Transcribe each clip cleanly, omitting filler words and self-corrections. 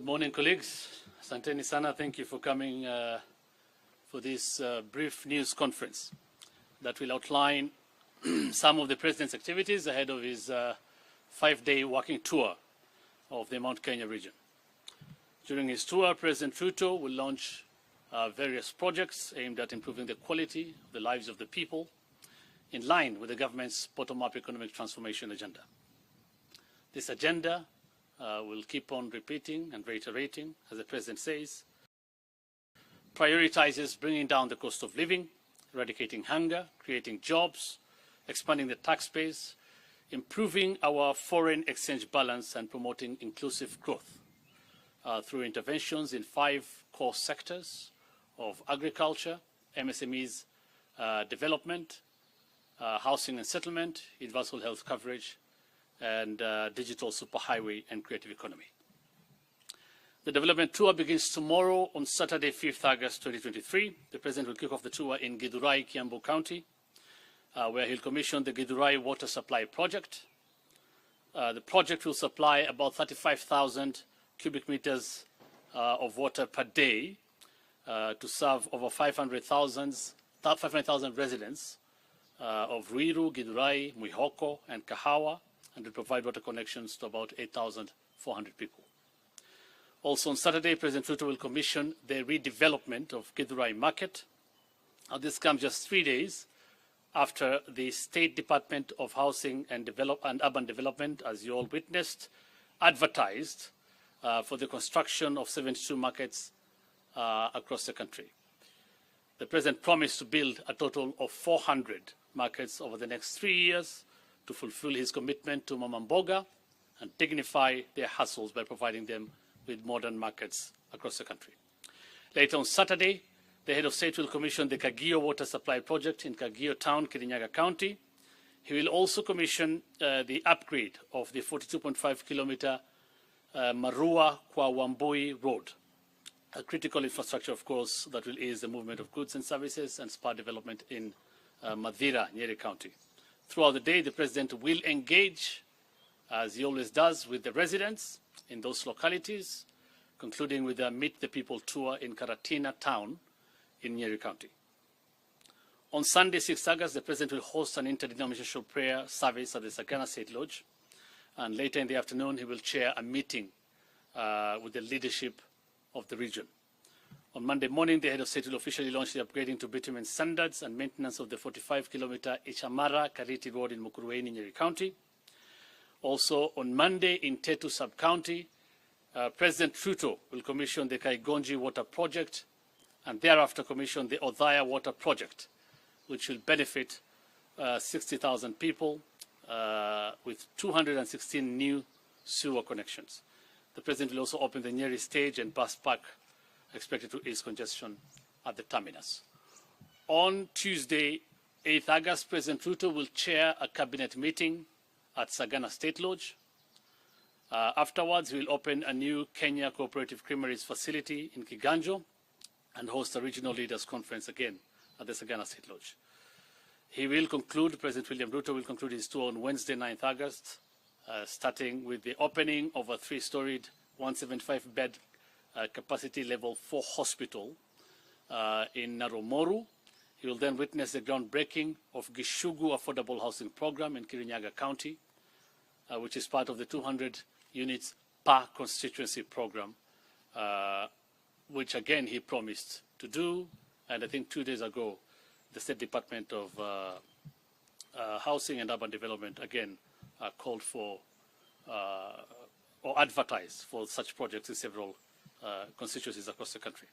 Good morning, colleagues. Asanteni sana, thank you for coming for this brief news conference that will outline some of the President's activities ahead of his 5-day working tour of the Mount Kenya region. During his tour, President Ruto will launch various projects aimed at improving the quality of the lives of the people in line with the government's bottom-up economic transformation agenda. This agenda will keep on repeating and reiterating, as the President says, prioritizes bringing down the cost of living, eradicating hunger, creating jobs, expanding the tax base, improving our foreign exchange balance and promoting inclusive growth through interventions in 5 core sectors of agriculture, MSMEs development, housing and settlement, universal health coverage, and digital superhighway and creative economy. The development tour begins tomorrow on Saturday, 5th August 2023. The President will kick off the tour in Githurai, Kiambu County, where he'll commission the Githurai water supply project. The project will supply about 35,000 cubic meters of water per day to serve over 500,000 residents of Ruiru, Githurai, Mwihoko, and Kahawa, and will provide water connections to about 8,400 people. Also on Saturday, President Ruto will commission the redevelopment of Githurai Market. This comes just 3 days after the State Department of Housing and Urban Development, as you all witnessed, advertised for the construction of 72 markets across the country. The President promised to build a total of 400 markets over the next 3 years to fulfill his commitment to Mama Mboga and dignify their hustles by providing them with modern markets across the country. Later on Saturday, the head of state will commission the Kagio water supply project in Kagio town, Kirinyaga County. He will also commission the upgrade of the 42.5-kilometer Marua Kwa Wambui road, a critical infrastructure, of course, that will ease the movement of goods and services and spur development in Madira, Nyeri County. Throughout the day, the President will engage, as he always does, with the residents in those localities, concluding with a Meet the People tour in Karatina town in Nyeri County. On Sunday, 6th August, the President will host an interdenominational prayer service at the Sagana State Lodge, and later in the afternoon, he will chair a meeting with the leadership of the region. On Monday morning, the head of state will officially launch the upgrading to bitumen standards and maintenance of the 45-kilometer Ichamara-Kariti road in Mukurweini, Nyeri County. Also on Monday in Tetu sub-county, President Ruto will commission the Kaigonji water project and thereafter commission the Othaya water project, which will benefit 60,000 people with 216 new sewer connections. The President will also open the Nyeri stage and bus park, expected to ease congestion at the terminus. On Tuesday, 8th August, President Ruto will chair a cabinet meeting at Sagana State Lodge. Afterwards, he will open a new Kenya Cooperative Creameries facility in Kiganjo and host a regional leaders conference again at the Sagana State Lodge. He will conclude, President William Ruto will conclude his tour on Wednesday, 9th August, starting with the opening of a 3-storied, 175-bed capacity level 4 hospital in Narumoru. He will then witness the groundbreaking of Gishugu Affordable Housing Program in Kirinyaga County, which is part of the 200 units per constituency program, which again he promised to do. And I think 2 days ago, the State Department of Housing and Urban Development again called for or advertised for such projects in several constituencies across the country.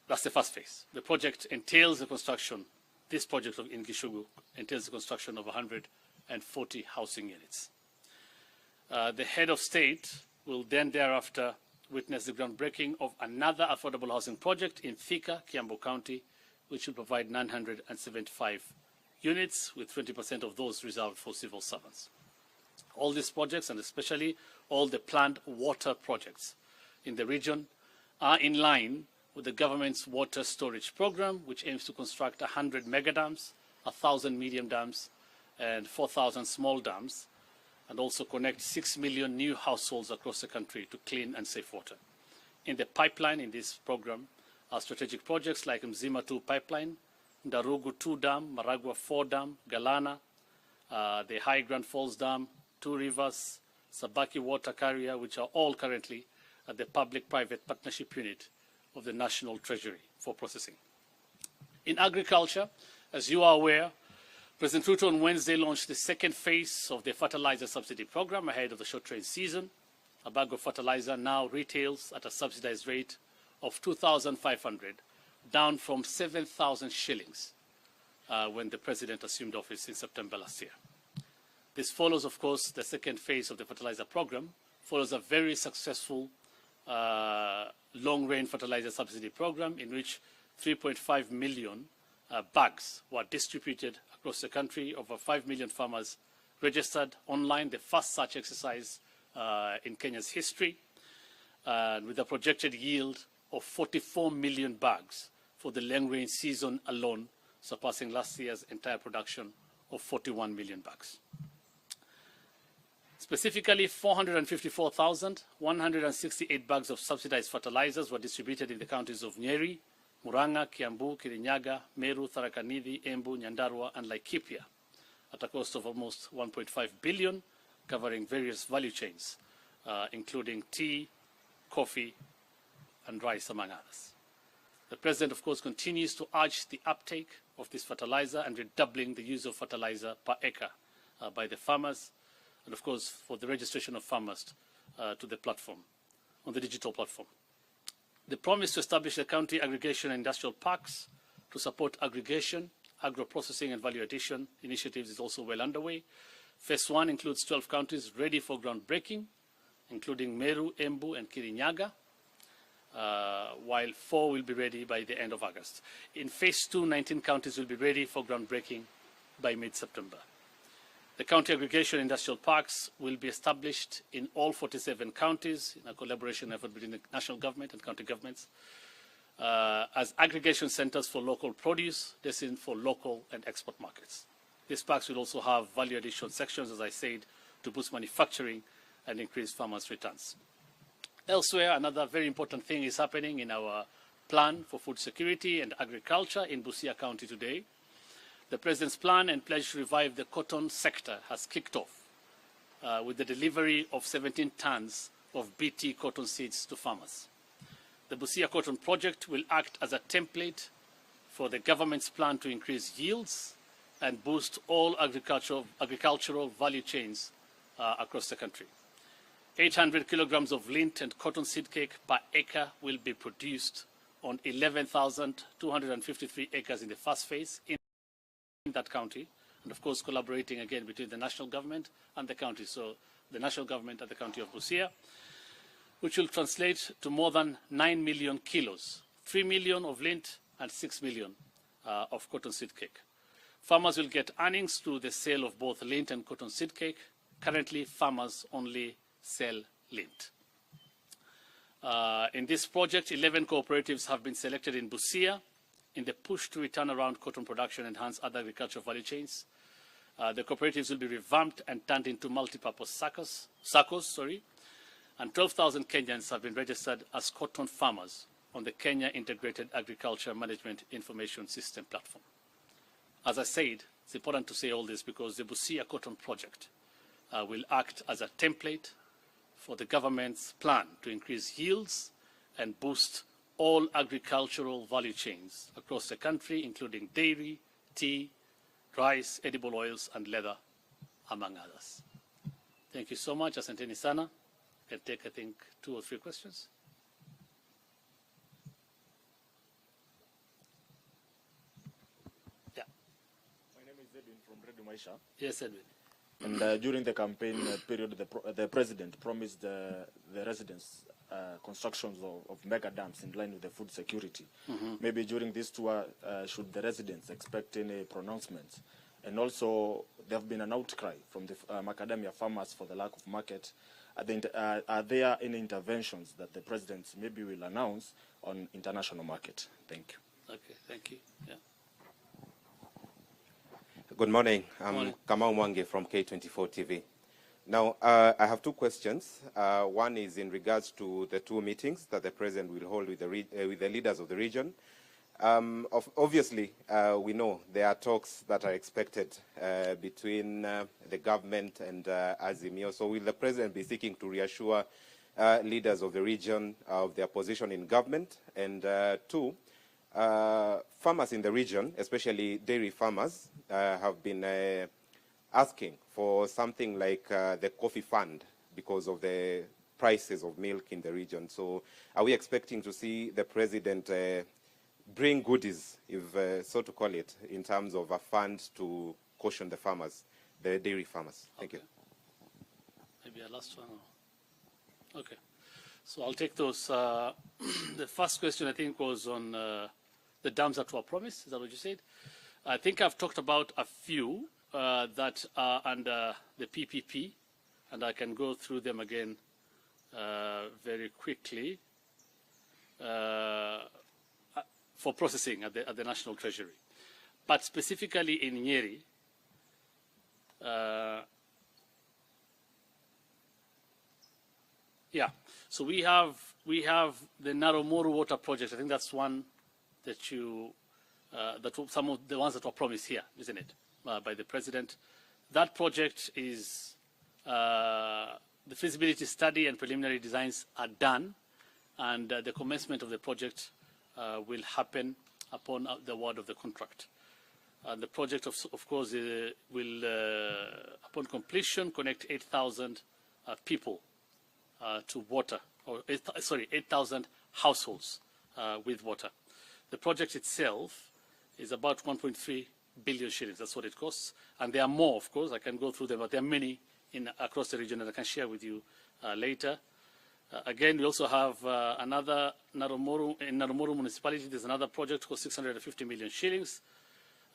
That's the first phase. The project entails the construction, this project in Gishugu entails the construction of 140 housing units. The head of state will then thereafter witness the groundbreaking of another affordable housing project in Thika, Kiambu County, which will provide 975 units, with 20% of those reserved for civil servants. All these projects, and especially all the planned water projects in the region, are in line with the government's water storage program, which aims to construct 100 mega dams, 1,000 medium dams, and 4,000 small dams and also connect 6 million new households across the country to clean and safe water. In the pipeline in this program are strategic projects like Mzima 2 pipeline, Ndarugu 2 dam, Maragua 4 dam, Galana, the High Grand Falls Dam, 2 rivers, Sabaki water carrier, which are all currently at the public-private partnership unit of the National Treasury for processing. In agriculture, as you are aware, President Ruto on Wednesday launched the second phase of the fertilizer subsidy program ahead of the short rain season. A bag of fertilizer now retails at a subsidized rate of 2,500, down from 7,000 shillings when the president assumed office in September last year. This follows, of course, the second phase of the fertilizer program, follows a very successful long-range fertilizer subsidy program in which 3.5 million bags were distributed across the country. Over 5 million farmers registered online, the first such exercise in Kenya's history, with a projected yield of 44 million bags for the long-range season alone, surpassing last year's entire production of 41 million bags. Specifically, 454,168 bags of subsidized fertilizers were distributed in the counties of Nyeri, Murang'a, Kiambu, Kirinyaga, Meru, Tharaka Nithi, Embu, Nyandarua, and Laikipia at a cost of almost 1.5 billion, covering various value chains, including tea, coffee, and rice, among others. The President, of course, continues to urge the uptake of this fertilizer and redoubling the use of fertilizer per acre by the farmers, and of course for the registration of farmers to the platform, on the digital platform. The promise to establish the county aggregation and industrial parks to support aggregation, agro-processing and value addition initiatives is also well underway. Phase 1 includes 12 counties ready for groundbreaking, including Meru, Embu and Kirinyaga, while 4 will be ready by the end of August. In Phase 2, 19 counties will be ready for groundbreaking by mid-September. The county aggregation industrial parks will be established in all 47 counties in a collaboration effort between the national government and county governments as aggregation centers for local produce destined for local and export markets. These parks will also have value addition sections, as I said, to boost manufacturing and increase farmers' returns. Elsewhere, another very important thing is happening in our plan for food security and agriculture in Busia County today. The President's plan and pledge to revive the cotton sector has kicked off with the delivery of 17 tons of BT cotton seeds to farmers. The Busia Cotton Project will act as a template for the government's plan to increase yields and boost all agricultural value chains across the country. 800 kilograms of lint and cotton seed cake per acre will be produced on 11,253 acres in the first phase in that county, and of course collaborating again between the national government and the county, so the national government and the county of Busia, which will translate to more than 9 million kilos, 3 million of lint and 6 million of cotton seed cake. Farmers will get earnings through the sale of both lint and cotton seed cake. Currently, farmers only sell lint. In this project, 11 cooperatives have been selected in Busia in the push to return around cotton production and enhance other agricultural value chains. The cooperatives will be revamped and turned into multi-purpose SACCOs, and 12,000 Kenyans have been registered as cotton farmers on the Kenya Integrated Agriculture Management Information System platform. As I said, it's important to say all this because the Busia Cotton Project will act as a template for the government's plan to increase yields and boost all agricultural value chains across the country, including dairy, tea, rice, edible oils, and leather, among others. Thank you so much. Asanteni sana. Can take, I think, 2 or 3 questions. Yeah. My name is Edwin from Radio Maisha. Yes, Edwin. And during the campaign period, the president promised the residents constructions of mega dams in line with the food security. Maybe during this tour, should the residents expect any pronouncements? And also, there have been an outcry from the macadamia farmers for the lack of market. Are there any interventions that the president maybe will announce on international market? Thank you. Okay, thank you. Yeah. Good morning. I'm Kamau Mwangi from K24 TV. Now, I have two questions. One is in regards to the two meetings that the President will hold with the leaders of the region. Obviously, we know there are talks that are expected between the government and Azimio. So will the President be seeking to reassure leaders of the region of their position in government? And two, farmers in the region, especially dairy farmers, have been asking for something like the coffee fund because of the prices of milk in the region. So are we expecting to see the President bring goodies, if so to call it, in terms of a fund to caution the farmers, the dairy farmers? Thank you. Maybe a last one. Okay. So I'll take those. The first question, I think, was on the dams that were promised. Is that what you said? I think I've talked about a few that are under the PPP, and I can go through them again very quickly. For processing at the National Treasury. But specifically in Nyeri, so we have the Naromoru water project. I think that's one that some of the ones that were promised here, isn't it, by the President. That project is, the feasibility study and preliminary designs are done, and the commencement of the project will happen upon the award of the contract. The project, of course, will, upon completion, connect 8,000 people to water, or 8,000 households with water. The project itself is about 1.3 billion shillings. That's what it costs. And there are more, of course. I can go through them, but there are many across the region that I can share with you later. Again, we also have another in Naromoru municipality. There's another project for 650 million shillings.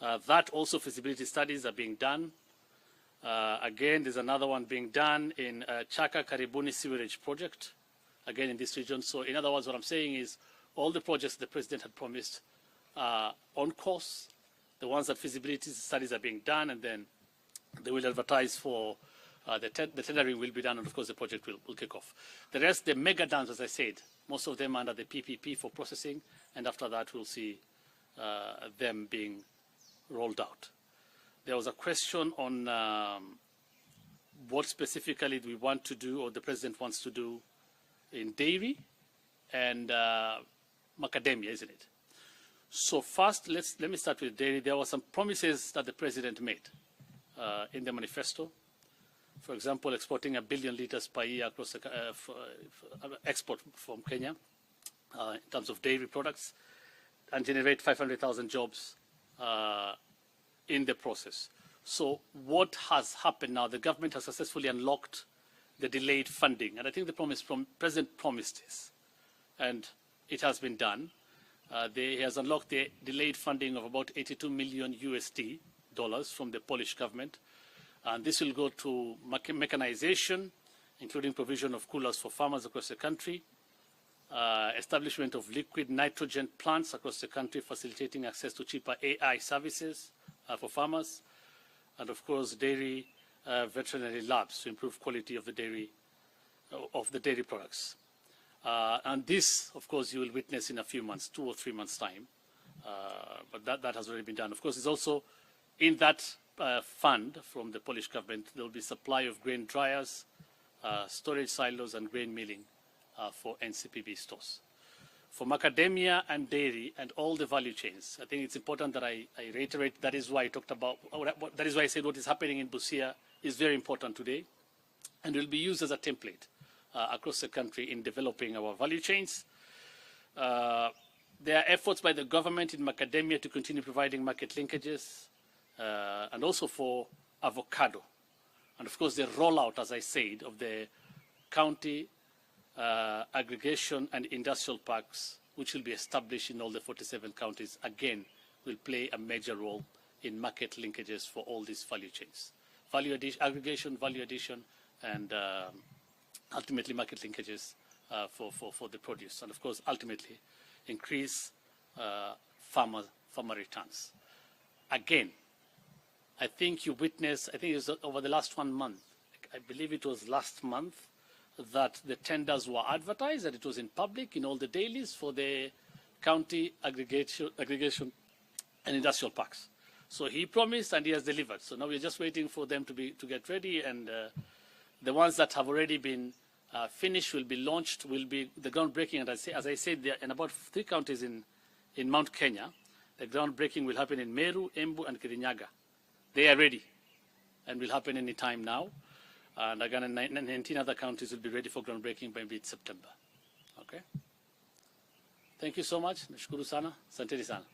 That also feasibility studies are being done. Again, there's another one being done in Chaka Karibuni sewerage project, again in this region. So in other words, what I'm saying is all the projects the President had promised are on course. The ones that feasibility studies are being done, and then they will advertise for the tendering will be done, and of course the project will kick off. The rest, the mega dams, as I said, most of them under the PPP for processing, and after that we'll see them being rolled out. There was a question on what specifically we want to do, or the President wants to do in dairy and macadamia, isn't it? So first, let me start with dairy. There were some promises that the President made in the manifesto. For example, exporting 1 billion liters per year across the export from Kenya in terms of dairy products, and generate 500,000 jobs in the process. So what has happened now? The government has successfully unlocked the delayed funding, and I think the President promised this, and it has been done. He has unlocked the delayed funding of about 82 million USD dollars from the Polish government. And this will go to mechanization, including provision of coolers for farmers across the country, establishment of liquid nitrogen plants across the country, facilitating access to cheaper AI services for farmers, and of course dairy veterinary labs to improve quality of the dairy products. And this, of course, you will witness in a few months, 2 or 3 months' time. But that has already been done. Of course, it's also in that fund from the Polish government, there will be supply of grain dryers, storage silos, and grain milling for NCPB stores. For macadamia and dairy and all the value chains, I think it's important that I reiterate. That is why I talked about. That is why I said what is happening in Busia is very important today, and will be used as a template across the country in developing our value chains. There are efforts by the government in macadamia to continue providing market linkages, and also for avocado. And of course, the rollout, as I said, of the county aggregation and industrial parks, which will be established in all the 47 counties, again, will play a major role in market linkages for all these value chains. Value addition, aggregation, value addition, and ultimately market linkages for the produce. And of course, ultimately, increase farmer returns. Again, I think you witnessed, I think it was over the last 1 month, I believe it was last month, that the tenders were advertised, that it was in public in all the dailies for the county aggregation and industrial parks. So he promised and he has delivered. So now we're just waiting for them to get ready, and the ones that have already been finished will be launched, will be the groundbreaking. And as I said, there are in about 3 counties in Mount Kenya. The groundbreaking will happen in Meru, Embu, and Kirinyaga. They are ready and will happen any time now. And again, 19 other counties will be ready for groundbreaking by mid-September. Okay? Thank you so much. Nashukuru sana. Asanteni sana.